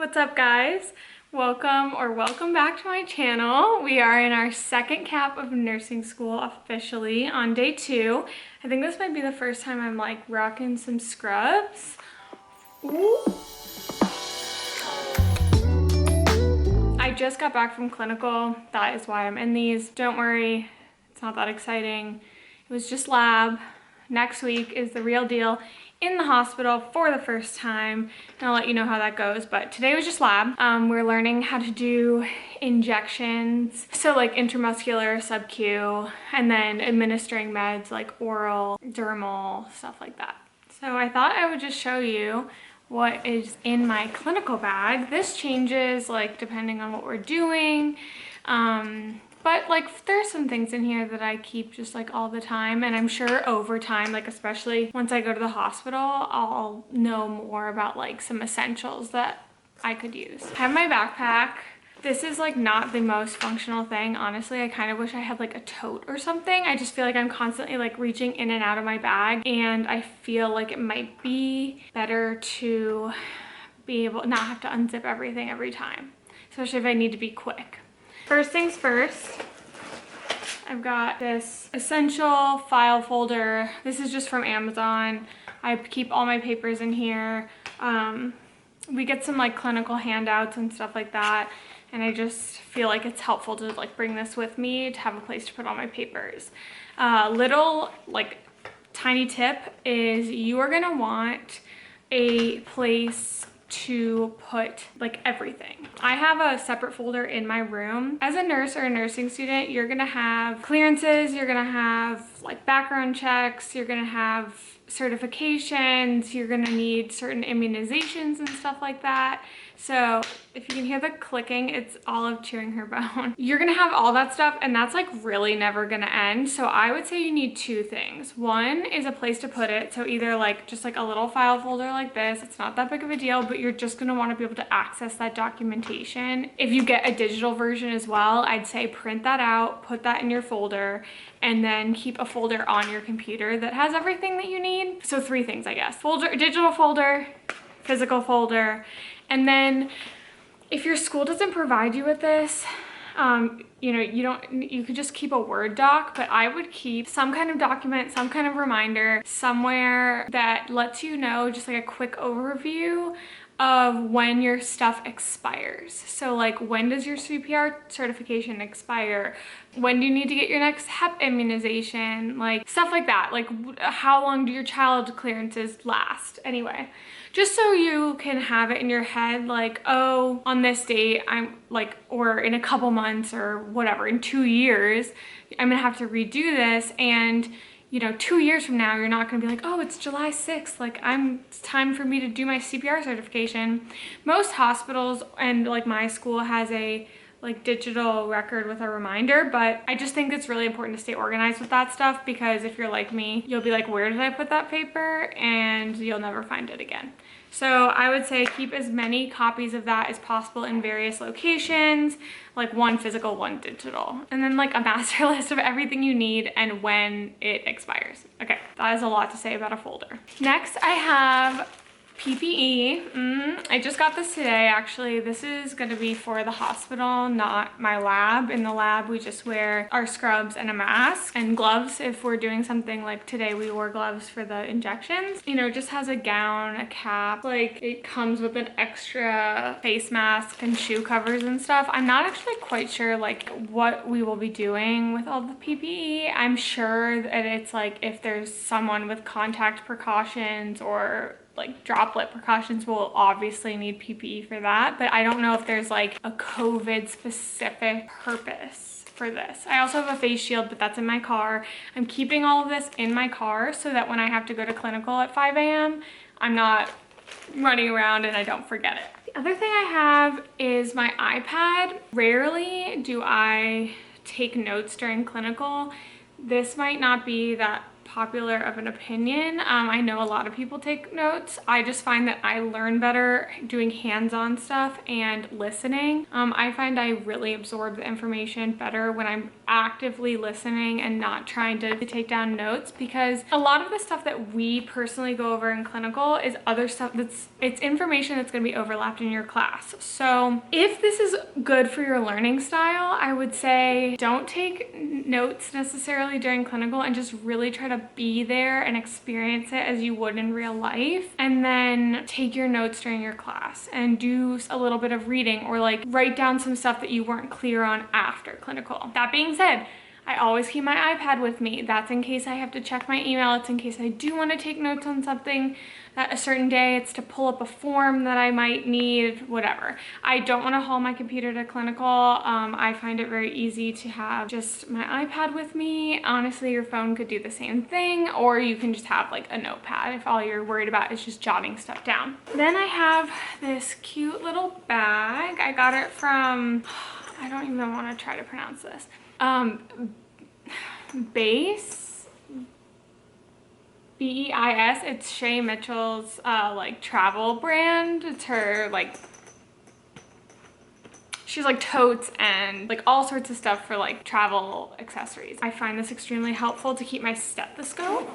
What's up, guys? Welcome back to my channel. We are in our second cap of nursing school officially on day 2. I think this might be the first time I'm like rocking some scrubs. Ooh. I just got back from clinical. That is why I'm in these. Don't worry, it's not that exciting. It was just lab. Next week is the real deal in the hospital for the first time, and I'll let you know how that goes. But today was just lab. We're learning how to do injections, so like intramuscular, sub-Q, and then administering meds like oral, dermal, stuff like that. So I thought I would just show you what is in my clinical bag. This changes like depending on what we're doing. But like there's some things in here that I keep just like all the time, and I'm sure over time, like especially once I go to the hospital, I'll know more about like some essentials that I could use. I have my backpack. This is like not the most functional thing. Honestly, I kind of wish I had like a tote or something. I just feel like I'm constantly like reaching in and out of my bag, and I feel like it might be better to be able not have to unzip everything every time, especially if I need to be quick. First things first, I've got this essential file folder. This is just from Amazon. I keep all my papers in here. We get some like clinical handouts and stuff like that, and I just feel like it's helpful to like bring this with me to have a place to put all my papers. Little like tiny tip is you are gonna want a place to put like everything. I have a separate folder in my room. As a nurse or a nursing student, you're gonna have clearances, you're gonna have like background checks, you're gonna have certifications, you're gonna need certain immunizations and stuff like that. So if you can hear the clicking, it's Olive chewing her bone. You're gonna have all that stuff, and that's like really never gonna end. So I would say you need 2 things. One is a place to put it. So either like just like a little file folder like this. It's not that big of a deal, but you're just gonna wanna be able to access that documentation. If you get a digital version as well, I'd say print that out, put that in your folder, and then keep a folder on your computer that has everything that you need. So 3 things, I guess. Folder, digital folder, physical folder, and then if your school doesn't provide you with this, you know, you could just keep a Word doc, but I would keep some kind of document, some kind of reminder somewhere that lets you know just like a quick overview of when your stuff expires. So like, when does your CPR certification expire? When do you need to get your next Hep immunization? Like stuff like that. Like how long do your child clearances last? Anyway, just so you can have it in your head, like, oh, on this date, I'm like, or in a couple months or whatever, in 2 years, I'm gonna have to redo this. And you know, 2 years from now, you're not gonna be like, oh, it's July 6th, like it's time for me to do my CPR certification. Most hospitals and like my school has a like digital record with a reminder, but I just think it's really important to stay organized with that stuff, because if you're like me, you'll be like, where did I put that paper? And you'll never find it again. So I would say keep as many copies of that as possible in various locations, like 1 physical, 1 digital, and then like a master list of everything you need and when it expires. Okay, that is a lot to say about a folder. Next, I have PPE. I just got this today, actually. This is gonna be for the hospital, not my lab. In the lab, we just wear our scrubs and a mask and gloves. If we're doing something like today, we wore gloves for the injections. You know, it just has a gown, a cap, like it comes with an extra face mask and shoe covers and stuff. I'm not actually quite sure like what we will be doing with all the PPE. I'm sure that it's like if there's someone with contact precautions or like droplet precautions, will obviously need PPE for that, but I don't know if there's like a COVID specific purpose for this. I also have a face shield, but that's in my car. I'm keeping all of this in my car so that when I have to go to clinical at 5 a.m., I'm not running around and I don't forget it. The other thing I have is my iPad. Rarely do I take notes during clinical. This might not be that popular of an opinion. I know a lot of people take notes. I just find that I learn better doing hands-on stuff and listening. I find I really absorb the information better when I'm actively listening and not trying to take down notes, because a lot of the stuff that we personally go over in clinical is other stuff it's information that's going to be overlapped in your class. So if this is good for your learning style, I would say don't take notes necessarily during clinical and just really try to be there and experience it as you would in real life, and then take your notes during your class and do a little bit of reading, or like write down some stuff that you weren't clear on after clinical. That being said, I always keep my iPad with me. That's in case I have to check my email. It's in case I do want to take notes on something that a certain day. It's to pull up a form that I might need, whatever. I don't want to haul my computer to clinical. I find it very easy to have just my iPad with me. Honestly, your phone could do the same thing, or you can just have like a notepad if all you're worried about is just jotting stuff down. Then I have this cute little bag. I got it from, I don't even want to try to pronounce this. Base, B-E-I-S. It's Shay Mitchell's like travel brand. It's her like, she's like totes and like all sorts of stuff for like travel accessories. I find this extremely helpful to keep my stethoscope.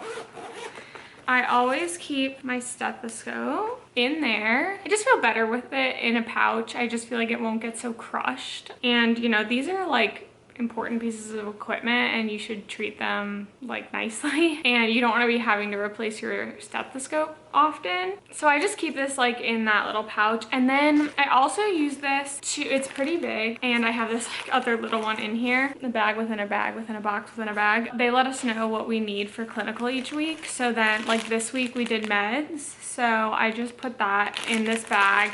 I always keep my stethoscope in there. I just feel better with it in a pouch. I just feel like it won't get so crushed. And you know, these are like important pieces of equipment and you should treat them like nicely, and you don't want to be having to replace your stethoscope often. So I just keep this like in that little pouch. And then I also use this to, it's pretty big, and I have this like other little one in here, a bag within a bag within a box within a bag. They let us know what we need for clinical each week. So then like this week we did meds, so I just put that in this bag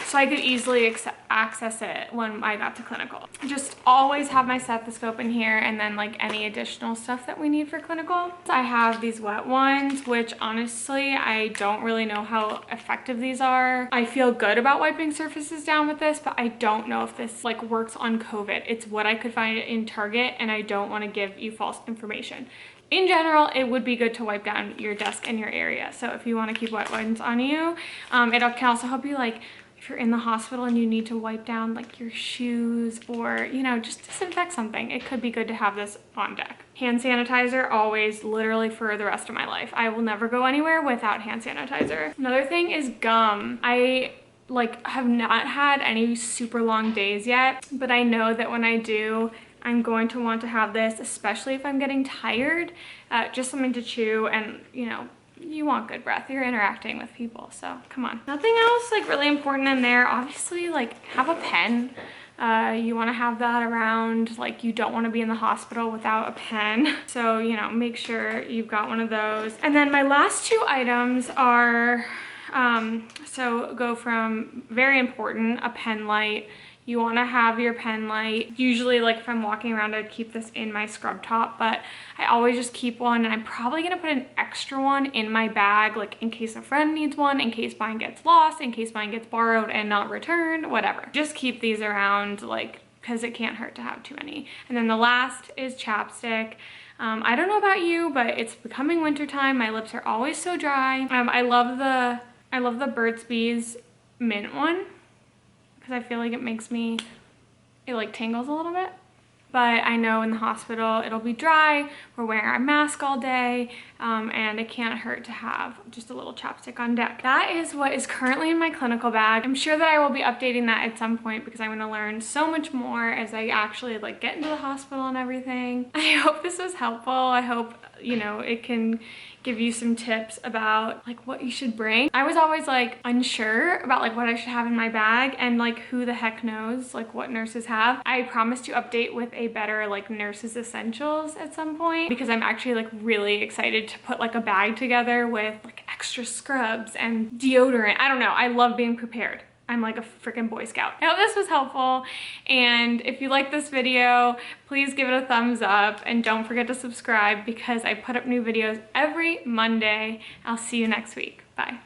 so I could easily access it when I got to clinical. Just always have my stethoscope in here, and then like any additional stuff that we need for clinical. I have these wet ones, which honestly, I don't really know how effective these are. I feel good about wiping surfaces down with this, but I don't know if this like works on COVID. It's what I could find in Target, and I don't want to give you false information. In general, it would be good to wipe down your desk and your area. So if you want to keep wet ones on you, it can also help you like if you're in the hospital and you need to wipe down like your shoes, or you know, just disinfect something, it could be good to have this on deck. Hand sanitizer, always, literally for the rest of my life. I will never go anywhere without hand sanitizer. Another thing is gum. I like have not had any super long days yet, but I know that when I do, I'm going to want to have this, especially if I'm getting tired, just something to chew. And you know, you want good breath, you're interacting with people, so come on. Nothing else like really important in there. Obviously, like have a pen. You want to have that around. Like you don't want to be in the hospital without a pen, so you know, make sure you've got one of those. And then my last two items are so go from very important, a pen light. You want to have your pen light. Usually like if I'm walking around, I'd keep this in my scrub top, but I always just keep one, and I'm probably gonna put an extra one in my bag, like in case a friend needs one, in case mine gets lost, in case mine gets borrowed and not returned, whatever. Just keep these around, like, because it can't hurt to have too many. And then the last is chapstick. I don't know about you, but it's becoming winter time. My lips are always so dry. I love the Burt's Bees mint one, because I feel like it makes me, it like tingles a little bit. But I know in the hospital it'll be dry, we're wearing our mask all day, and it can't hurt to have just a little chapstick on deck. That is what is currently in my clinical bag. I'm sure that I will be updating that at some point, because I'm gonna learn so much more as I actually like get into the hospital and everything. I hope this was helpful. I hope, you know, it can give you some tips about like what you should bring. I was always like unsure about like what I should have in my bag, and like who the heck knows like what nurses have. I promise to update with a better like nurses essentials at some point, because I'm actually like really excited to put like a bag together with like extra scrubs and deodorant. I don't know, I love being prepared. I'm like a freaking Boy Scout. I hope this was helpful, and if you like this video, please give it a thumbs up, and don't forget to subscribe because I put up new videos every Monday. I'll see you next week. Bye.